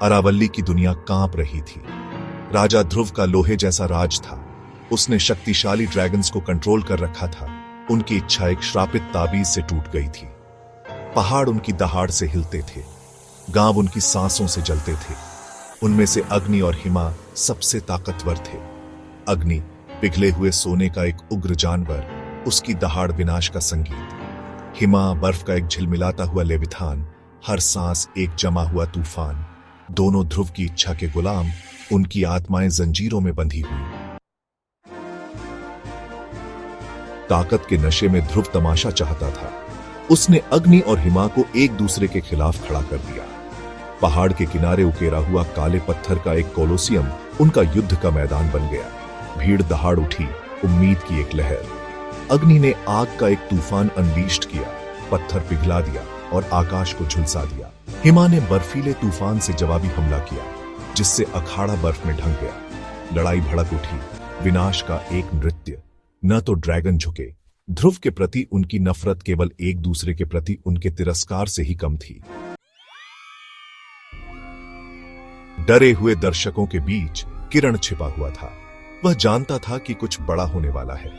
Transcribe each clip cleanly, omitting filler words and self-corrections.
अरावल्ली की दुनिया कांप रही थी। राजा ध्रुव का लोहे जैसा राज था। उसने शक्तिशाली ड्रैगन्स को कंट्रोल कर रखा था। उनकी इच्छा एक श्रापित ताबीज से टूट गई थी। पहाड़ उनकी दहाड़ से हिलते थे, गांव उनकी सांसों से जलते थे। उनमें से अग्नि और हिमा सबसे ताकतवर थे। अग्नि पिघले हुए सोने का एक उग्र जानवर, उसकी दहाड़ विनाश का संगीत। हिमा बर्फ का एक झिलमिलाता हुआ लेविथान, हर सांस एक जमा हुआ तूफान। दोनों ध्रुव की इच्छा के गुलाम, उनकी आत्माएं जंजीरों में बंधी हुई। ताकत के नशे में ध्रुव तमाशा चाहता था। उसने अग्नि और हिमा को एक दूसरे के खिलाफ खड़ा कर दिया। पहाड़ के किनारे उकेरा हुआ काले पत्थर का एक कोलोसियम उनका युद्ध का मैदान बन गया। भीड़ दहाड़ उठी, उम्मीद की एक लहर। अग्नि ने आग का एक तूफान अनलीस्ट किया, पत्थर पिघला दिया और आकाश को झुलसा दिया। हिमा ने बर्फीले तूफान से जवाबी हमला किया, जिससे अखाड़ा बर्फ में ढंक गया। लड़ाई भड़क उठी, विनाश का एक नृत्य। न तो ड्रैगन झुके। ध्रुव के प्रति उनकी नफरत केवल एक दूसरे के प्रति उनके तिरस्कार से ही कम थी। डरे हुए दर्शकों के बीच किरण छिपा हुआ था। वह जानता था कि कुछ बड़ा होने वाला है।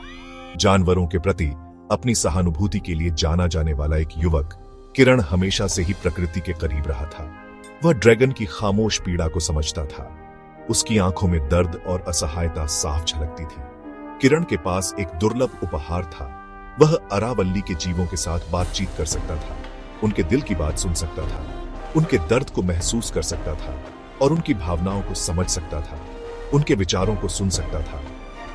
जानवरों के प्रति अपनी सहानुभूति के लिए जाना जाने वाला एक युवक, किरण हमेशा से ही प्रकृति के करीब रहा था। वह ड्रैगन की खामोश पीड़ा को समझता था। उसकी आंखों में दर्द और असहायता साफ झलकती थी। किरण के पास एक दुर्लभ उपहार था। वह अरावल्ली के जीवों के साथ बातचीत कर सकता था, उनके दिल की बात सुन सकता था, उनके दर्द को महसूस कर सकता था और उनकी भावनाओं को समझ सकता था, उनके विचारों को सुन सकता था।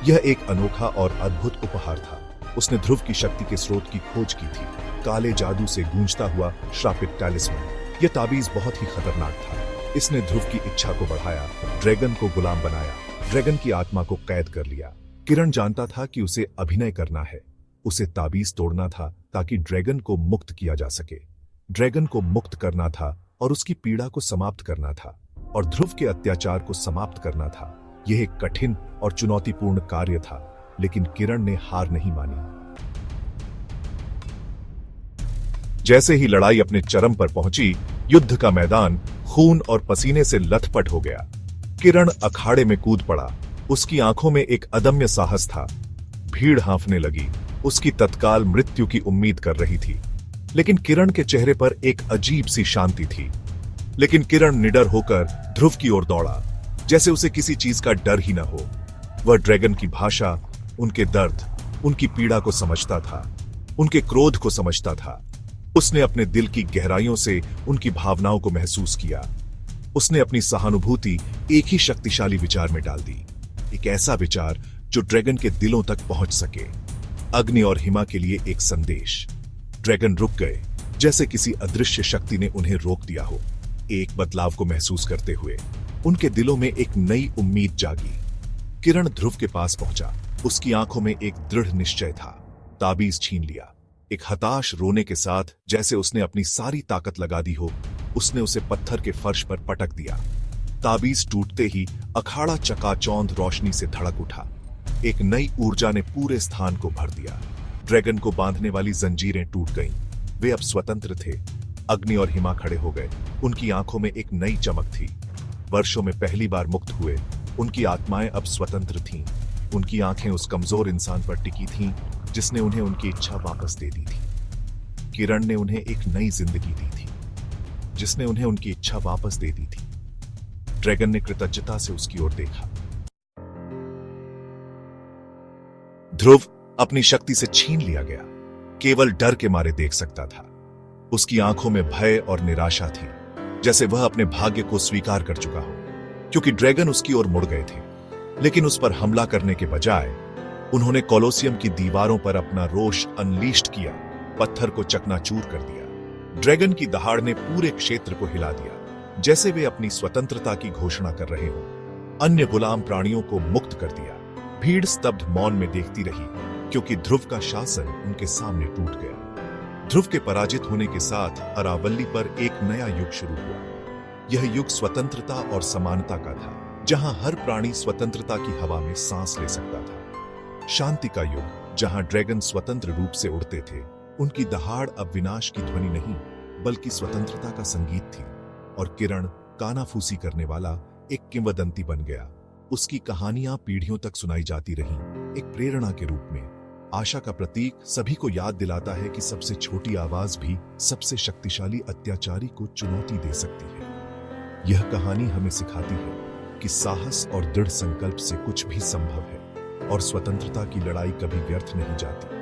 यह एक अनोखा और अद्भुत उपहार था। उसने ध्रुव की शक्ति के स्रोत की खोज की थी, काले जादू से गूंजता हुआ श्रापित टैलिस्मैन। यह ताबीज बहुत ही खतरनाक था। इसने ध्रुव की इच्छा को बढ़ाया, ड्रैगन को गुलाम बनाया, ड्रैगन की आत्मा को कैद कर लिया। किरण जानता था कि उसे अभिनय करना है, उसे ताबीज तोड़ना था ताकि ड्रैगन को मुक्त किया जा सके। ड्रैगन को मुक्त करना था और उसकी पीड़ा को समाप्त करना था और ध्रुव के अत्याचार को समाप्त करना था। यह एक कठिन और चुनौतीपूर्ण कार्य था, लेकिन किरण ने हार नहीं मानी। जैसे ही लड़ाई अपने चरम पर पहुंची, युद्ध का मैदान खून और पसीने से लथपथ हो गया। किरण अखाड़े में कूद पड़ा। उसकी आंखों में एक अदम्य साहस था। भीड़ हांफने लगी, उसकी तत्काल मृत्यु की उम्मीद कर रही थी। लेकिन किरण के चेहरे पर एक अजीब सी शांति थी। लेकिन किरण निडर होकर ध्रुव की ओर दौड़ा, जैसे उसे किसी चीज का डर ही न हो। वह ड्रैगन की भाषा, उनके दर्द, उनकी पीड़ा को समझता था, उनके क्रोध को समझता था। उसने अपने दिल की गहराइयों से उनकी भावनाओं को महसूस किया। उसने अपनी सहानुभूति एक ही शक्तिशाली विचार में डाल दी, एक ऐसा विचार जो ड्रैगन के दिलों तक पहुंच सके। अग्नि और हिमा के लिए एक संदेश। ड्रैगन रुक गए, जैसे किसी अदृश्य शक्ति ने उन्हें रोक दिया हो। एक बदलाव को महसूस करते हुए उनके दिलों में एक नई उम्मीद जागी। किरण ध्रुव के पास पहुंचा। उसकी आंखों में एक दृढ़ निश्चय था। ताबीज छीन लिया। एक हताश रोने के साथ, जैसे उसने अपनी सारी ताकत लगा दी हो, उसने उसे पत्थर के फर्श पर पटक दिया। ताबीज टूटते ही अखाड़ा चकाचौंध रोशनी से धड़क उठा। एक नई ऊर्जा ने पूरे स्थान को भर दिया। ड्रैगन को बांधने वाली जंजीरें टूट गईं। वे अब स्वतंत्र थे। अग्नि और हिमा खड़े हो गए। उनकी आंखों में एक नई चमक थी। वर्षों में पहली बार मुक्त हुए, उनकी आत्माएं अब स्वतंत्र थीं। उनकी आंखें उस कमजोर इंसान पर टिकी थीं, जिसने उन्हें उनकी इच्छा वापस दे दी थी। किरण ने उन्हें एक नई जिंदगी दी थी, जिसने उन्हें उनकी इच्छा वापस दे दी थी। ड्रैगन ने कृतज्ञता से उसकी ओर देखा। ध्रुव अपनी शक्ति से छीन लिया गया। केवल डर के मारे देख सकता था। उसकी आंखों में भय और निराशा थी, जैसे वह अपने भाग्य को स्वीकार कर चुका हो, क्योंकि ड्रैगन उसकी ओर मुड़ गए थे। लेकिन उस पर हमला करने के बजाय उन्होंने कोलोसियम की दीवारों पर अपना रोष अनलीस्ट किया, पत्थर को चकनाचूर कर दिया। ड्रैगन की दहाड़ ने पूरे क्षेत्र को हिला दिया, जैसे वे अपनी स्वतंत्रता की घोषणा कर रहे हो। अन्य गुलाम प्राणियों को मुक्त कर दिया। भीड़ स्तब्ध मौन में देखती रही, क्योंकि ध्रुव का शासन उनके सामने टूट गया। ध्रुव के पराजित होने के साथ अरावल्ली पर एक नया युग शुरू हुआ। यह युग स्वतंत्रता और समानता का था, जहां हर प्राणी स्वतंत्रता की हवा में सांस ले सकता था। शांति का युग, जहां ड्रैगन स्वतंत्र रूप से उड़ते थे। उनकी दहाड़ अब विनाश की ध्वनि नहीं, बल्कि स्वतंत्रता का संगीत थी। और किरण कानाफूसी करने वाला एक किंवदंती बन गया। उसकी कहानियां पीढ़ियों तक सुनाई जाती रहीं, एक प्रेरणा के रूप में। आशा का प्रतीक सभी को याद दिलाता है कि सबसे छोटी आवाज भी सबसे शक्तिशाली अत्याचारी को चुनौती दे सकती है। यह कहानी हमें सिखाती है कि साहस और दृढ़ संकल्प से कुछ भी संभव है और स्वतंत्रता की लड़ाई कभी व्यर्थ नहीं जाती।